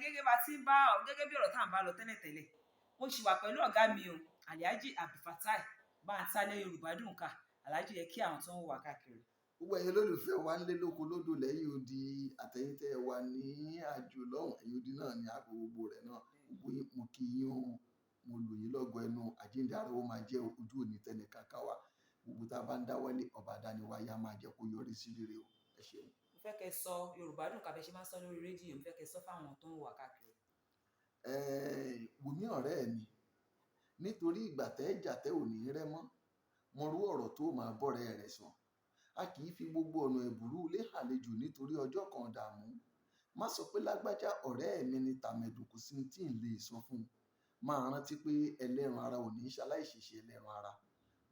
gẹ́gẹ́ bá ti ń bá gẹ́gẹ́ bí ọ̀rọ̀ tá à ń bá lọ tẹ́lẹ̀tẹ́lẹ̀ mo sì wà pẹ̀lú ọ̀gá mi o Alhaji Abdulfatai Bántálé Yorùbá Dùn Ká Alhaji yẹ kí àwọn tó ń wà káàkiri. gbogbo ẹ̀yin olólùfẹ́ wa ń lé lóko lódò lẹ́yìn odi àtẹ̀yìntẹ́ wa ní àjò lọ́hùn ẹ̀yìn odi náà ní àpò gbogbo rẹ̀ náà gbogbo yín mo kí yín o mo lù yín lọ́gọ̀ ẹnu àjíǹde ara ó máa jẹ́ ojú òní tẹnì kankan wa gbogbo tá a bá ń dáwọ́lé ọba àdániwáyé á máa jẹ́ kó yọrí sí rere o ẹ ṣeun. mo fẹ́ kẹ́ sọ Yorùbá Dùn Ká bẹ́ẹ̀ ṣe máa ń sọ lórí rédíò mo fẹ́ kẹ́ sọ fáwọn tó ń wà káàkiri. Wùmí ọ̀rẹ́ mi nítorí ìgbà tẹ́ jà tẹ́ ò ní rẹ́ mọ́ mo rú ọ̀rọ̀ tó máa bọ́rẹ̀ rẹ̀ sọ a kì í fi gbogbo ọ̀nà ẹ̀bùrú ilé àlejò nítorí ọjọ́ kan dààmú má sọ pé lágbájá ọ̀rẹ́ mi ni tàmẹ̀dù kò sí tí ń lè sọ fún un máa rántí pé ẹlẹ́ran ara ò ní ṣaláìṣèṣe ẹlẹ́ran ara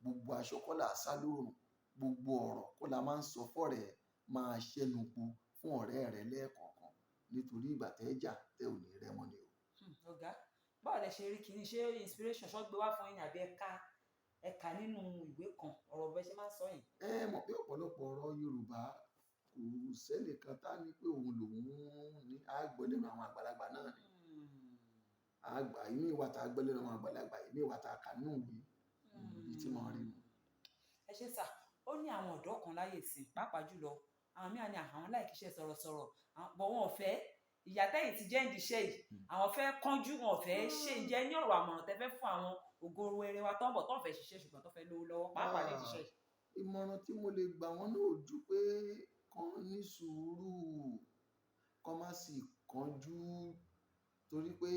gbogbo aṣọ kọ́ là á sá lóòrùn gbogbo ọ̀rọ̀ kọ́ la máa ń sọ fọ́rẹ̀ máa ṣẹ́nu po fún ọ̀rẹ́ rẹ lẹ́ẹ̀kọ̀ọ̀kan nítorí ìgbà tẹ́ jà tẹ́ ò ní rẹ́ mọ́ ni o. ọ̀gá báwo lẹ ṣe rí kí ni ṣé inspiration ṣọ́ gbé wá fún yín àbí ẹ̀ka nínú ìwé kan ọ̀rọ̀ bẹ́ẹ̀ ṣe máa ń sọ yìí. Mọ̀ pé ọ̀pọ̀lọpọ̀ ọ̀rọ̀ Yorùbá kò sẹ́nìkan tá ní pé òun lòun ní àgbọ̀ lẹ́nu àwọn àgbàlagbà náà ni àgbà ìmí ìwà tá a gbọ́ lẹ́nu àwọn àgbàlagbà ìmí ìwà tá a kà nínú ìwé ìdí tí mo rí nu. ẹ ṣe sà ó ní àwọn ọ̀dọ́ kan láyè sí pàápàá jùlọ àwọn mìíràn ní àwọn láì kíṣẹ́ sọ̀rọ̀sọ̀rọ̀ bọ̀ wọn ò fẹ́ ìyá tẹ́yìn ti jẹ́ ìdíṣẹ́ yìí àwọn fẹ́ kánjú wọn ò fẹ́ ṣe ìjẹ́ ní ọ̀rọ̀ àmọ̀ràn tẹ́ fẹ́ fún àwọn ògoro eré wa tó ń bọ̀ tó ń fẹ́ ṣiṣẹ́ ṣùgbọ́n tó fẹ́ lówó lọ́wọ́ pàápàá ní ìdíṣẹ́ yìí. ìmọ̀ràn tí mo lè gbà wọ́n náà ojú pé kán ní sùúrù kán má sì kánjú torí pé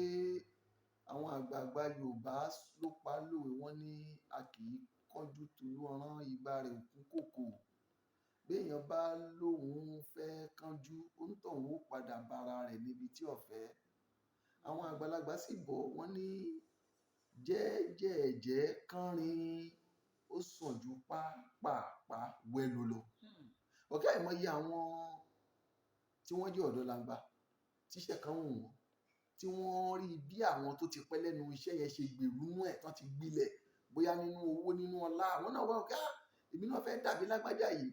àwọn àgbààgbà Yorùbá ló pa lówe wọ́n ní a kì í kánjú tolú ọ̀rán igba rẹ̀ òkun kòkò béèyàn bá lóun fẹ́ kánjú onítọ̀hún ó padà bára rẹ̀ níbi tí ọ̀fẹ́ àwọn àgbàlagbà sì bọ̀ wọ́n ní jẹ́ẹ́jẹ́ẹ̀jẹ́ kánrin ó sàn ju pápápá wẹ́lú lọ. ọ̀gá ìmọ̀ye àwọn tí wọ́n jẹ́ ọ̀dọ́ langba tíṣẹ́ kan wù wọ́n tí wọ́n rí bí àwọn tó ti pẹ́ lẹ́nu iṣẹ́ yẹn ṣe gbèrú nú ẹ̀ tán ti gbilẹ̀ bóyá nínú owó nínú ọlá àwọn náà wá ọ̀gá èmi náà fẹ́ dàbí lágbájá yìí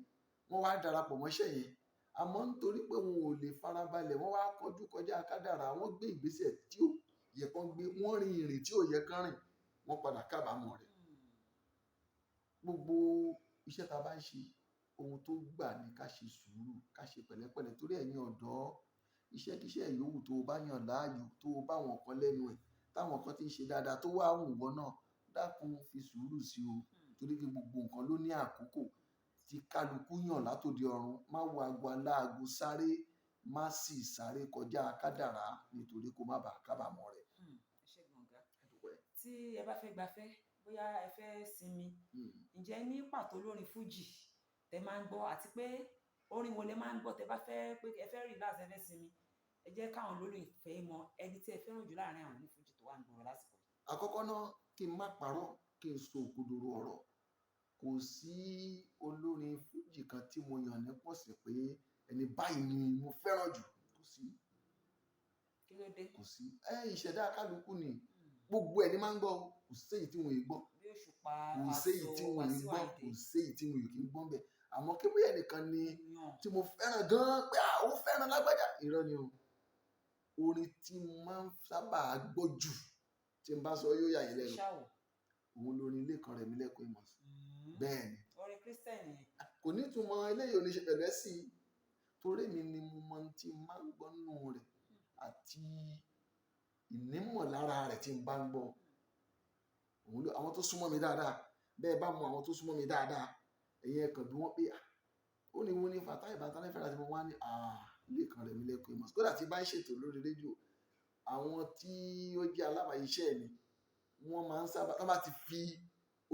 wọ́n wá darapọ̀ mọ́ṣẹ́ yẹn àmọ́ nítorí pé wọn ò lè farabalẹ̀ wọ́n wá kọjú kọjá kádàrá wọ́n gbé ìgbésẹ̀ tí ò yẹ kán gbé wọ́n rin ìrìn tí ò yẹ kán rìn wọ́n padà kábàámọ̀ rẹ̀ gbogbo iṣẹ́ tá a bá ń ṣe ohun tó gbà ní ká ṣe sùúrù ká ṣe pẹ̀lẹ́pẹ̀lẹ́ torí ẹ̀yin ọ̀dọ́ iṣẹ́kíṣẹ́ yòówù tó o bá yàn láàyò tó o bá wọn kan lẹ́nu ẹ̀ táwọn kan ti ń ṣe dáadáa tó wá wù wọ́n náà dákun fi sùúrù sí o torí pé gbogbo nǹkan ló ní àkókò tí kálukú yàn látòdì ọ̀run má wo aago aláago sáré má sì sáré kọjá kádàrá nítorí kó má bàa kábàámọ̀ rẹ̀. ṣé gbọ̀ngàn tí ẹ bá fẹ́ gbafẹ́ bóyá ẹ fẹ́ sinmi ǹjẹ́ ní pàtó lórin fújì tẹ máa ń gbọ́ àti pé orin wo lẹ máa ń gbọ́ tẹ bá fẹ́ pé ẹ fẹ́ relax ẹ fẹ́ sinmi ẹ jẹ́ káwọn olólùfẹ́ mọ ẹni tí ẹ fẹ́ràn jù láàrin àwọn ní fújì tó wà ń gbọ́ lásìkò. àkọ́kọ́ náà kí n má parọ́ kí n sọ òkodoro ọ̀rọ̀ kò sí olórin fújì kan tí mo yàn ní pọ̀sẹ̀ pé ẹni báyìí ni mo fẹ́ràn jù kò sí. kí ló dé. kò sí ìṣẹ̀dá kálukú ni gbogbo ẹni máa ń gbọ́ kò séyìí tí wọn yìí gbọ́ kò séyìí tí wọn yìí gbọ́ kò séyìí tí wọn yìí kì í gbọ́ bẹ́ẹ̀ àmọ́ kí bóyá ẹnìkan ni tí mo fẹ́ràn gan-an pé ó fẹ́ràn lágbájá irọ́ ni o orin tí mo máa ń sábà gbọ́ jù tí n bá sọ yóò yà yín lẹ́nu òun lórin Lékan Rẹ̀mílẹ́kún Amos bẹ́ẹ̀ ni orin kírísítẹ́nì kò ní túmọ̀ eléyìí oníṣẹ́ pẹ̀lú ẹ̀ sí i torí mi ni mo mọ tí n máa ń gbọ́ nínú rẹ̀ àti ìnímọ̀lára rẹ̀ tí n bá ń gbọ́ àwọn tó súnmọ́ mi dáadáa bẹ́ẹ̀ bá mọ àwọn tó súnmọ́ mi dáadáa ẹ̀yin ẹ̀kan bí wọ́n pé ó ní wọ́n ní Fatai Bántálé fẹ́ràn tí mo wá ní Lékan Rẹ̀mílẹ́kún Amos kódà tí bá ń ṣètò lórí rédíò àwọn tí ó jẹ́ alábàáṣiṣẹ́ mi wọ́n máa ń sábà tó bá ti fi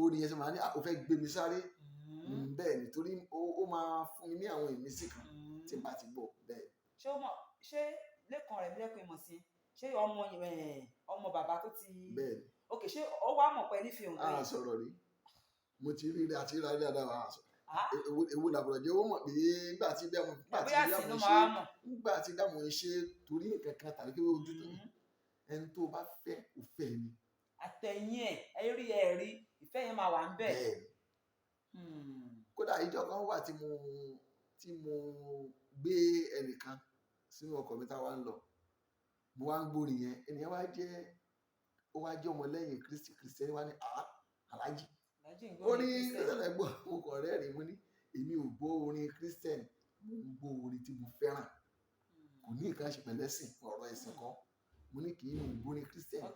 orin yẹn sọ máa ní ó fẹ́ gbé mi sáré bẹ́ẹ̀ ni torí ó máa fún mi ní àwọn ìmísí kan tí n bá ti gbọ́ bẹ́ẹ̀. ṣé Lékan Rẹ̀mílẹ́kún Amos ṣé ọmọ bàbá tó ti bẹ́ẹ̀ ni ok ṣé ó wá mọ̀ pé nífẹ̀ẹ́ òun tó yẹ. sọ̀rọ̀ rí mo ti rí rí àti rí dáadáa wà á sọ ewu làbọ̀rọ̀ jẹ́ wọ́n mọ̀ pé nígbà tí dáàmú ṣe torí nǹkan kan tàbí pé ojú tó ẹni tó bá fẹ́ kò fẹ́ ni. àtẹ̀yìn ẹ̀ rí ìfẹ́ yẹn máa wà ń bẹ̀. kódà ìjọ kan wà tí mo gbé ẹnìkan sínú ọkọ̀ mi táwa ń lọ mo wá ń gbórin yẹn ẹnìyẹn wá jẹ́ ọmọlẹ́yìn Kristi wá ní Alhaji orin Christian ẹgbọ́n mo kàn rẹ́rìn mo ní èmi ò gbọ́ orin Christian mo ń gbọ́ orin tí mo fẹ́ràn kò ní nǹkan ṣe pẹ̀lú ẹ̀sìn ọ̀rọ̀ ẹ̀sìn kan mo ní kì í mo gbọ́ orin Christian mo ń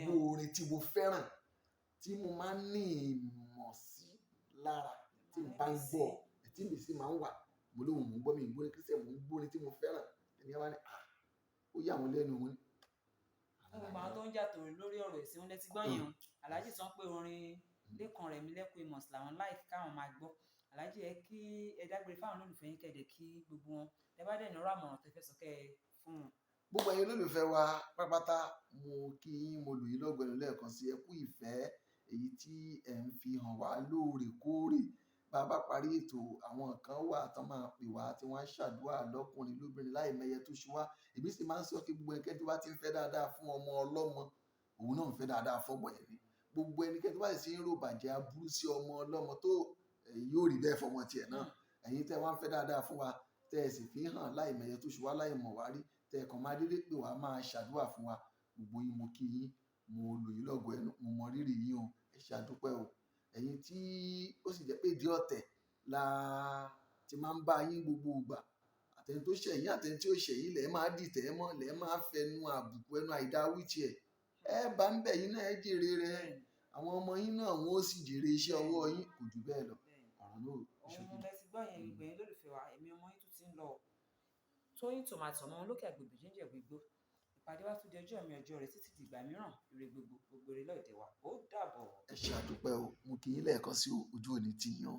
gbọ́ orin tí mo fẹ́ràn tí mo máa ń ní ìmọ̀ sí lára tí mo bá ń gbọ́ tí mi sì máa ń wà mo lóhùn mo ń gbọ́ mi ń gbọ́ orin Christian mo ń gbọ́ orin tí mo fẹ́ràn ẹni wá ní ó yà wọ́n lẹ́nu wọn. gbogbo àwọn tó ń jà tòrò lórí ọ̀rọ̀ ẹ̀sìn wọn lẹ́tí gbọ́ yẹn Alhaji sọ pé orin Lékan Rẹ̀mílẹ́kún Amos làwọn láìkí káwọn máa gbọ́ Alhaji ẹ kí ẹ dágbére fáwọn olólùfẹ́ yín kẹ̀dẹ̀ kí gbogbo wọn ẹ bá dẹ̀ ní ọ̀rọ̀ àmọ̀ràn tẹ́ fẹ́ sọ kẹ́ ẹ fún wọn. gbogbo ẹ̀yin olólùfẹ́ wa pátápátá mo kí yín mo lù yín lọ́gọ̀ ẹnu lẹ́ẹ̀kan sí ẹ kú ìfẹ́ èyí tí ẹ̀ ń fi hàn wá lóòrèkóòrè bá a bá parí ètò àwọn kan wà tán máa pè wá tí wọ́n á ṣàdúrà lọ́kùnrin lóbìnrin láì mẹyẹ tó ṣú wá èmi sì máa ń sọ kí gbogbo ẹnikẹ́ni tó bá ti ń fẹ́ dáadáa fún ọmọ ọlọ́mọ òun náà ń fẹ́ dáadáa fọ́mọ ẹ̀ ni gbogbo ẹnikẹ́ni tó bá sì ń rò bàjẹ́ aburú sí ọmọ ọlọ́mọ tó yóò rí bẹ́ẹ̀ fọmọ tiẹ̀ náà ẹ̀yin tẹ́ wá ń fẹ́ dáadáa fún wa tẹ́ ẹ sì fi hàn láì mẹyẹ tó ṣú wá láì mọ̀ wá rí tẹ́ ẹ kàn máa dédé pè wá máa ṣàdúrà fún wa gbogbo yín mo kí yín mo lù yín lọ́gọ̀ ẹnu mo mọ rírì yín o ẹ ṣàdúpẹ́ o ẹ̀yin tí ó sì jẹ́ pé ìdí ọ̀tẹ̀ la ti máa ń bá yín gbogbo ìgbà àtẹni tó ṣẹ̀yìn àtẹni tí ó ṣẹ̀yìn lẹ́ẹ̀ máa dìtẹ̀ mọ́ lẹ́ẹ̀ máa fẹnu àbùkù ẹnu àìdá wíìtì ẹ bá ń bẹ̀ yín náà ẹ jèrè rẹ̀ àwọn ọmọ yín náà wọn ó sì jèrè iṣẹ́ ọwọ́ yín kò jù bẹ́ẹ̀ lọ ọ̀rọ̀ náà òun lẹ ti gbọ́ yẹn ìgbẹ̀yìn lólùfẹ́ wa èmi ọmọ yín tún ti ń lọ Tóyìn Tòmátò ọmọ olókè àgbègbè jíjẹ gbogbo ìpàdé wa tún di ọjọ́ mi ọjọ́ rẹ̀ títí dìgbà mìíràn ire gbogbo rẹ̀ lọ́ọ̀dẹ̀ wa ó dàbọ̀. ẹ ṣe àdúpẹ́ o mo kí yín lẹ́ẹ̀kan sí ojú òní tì yín o.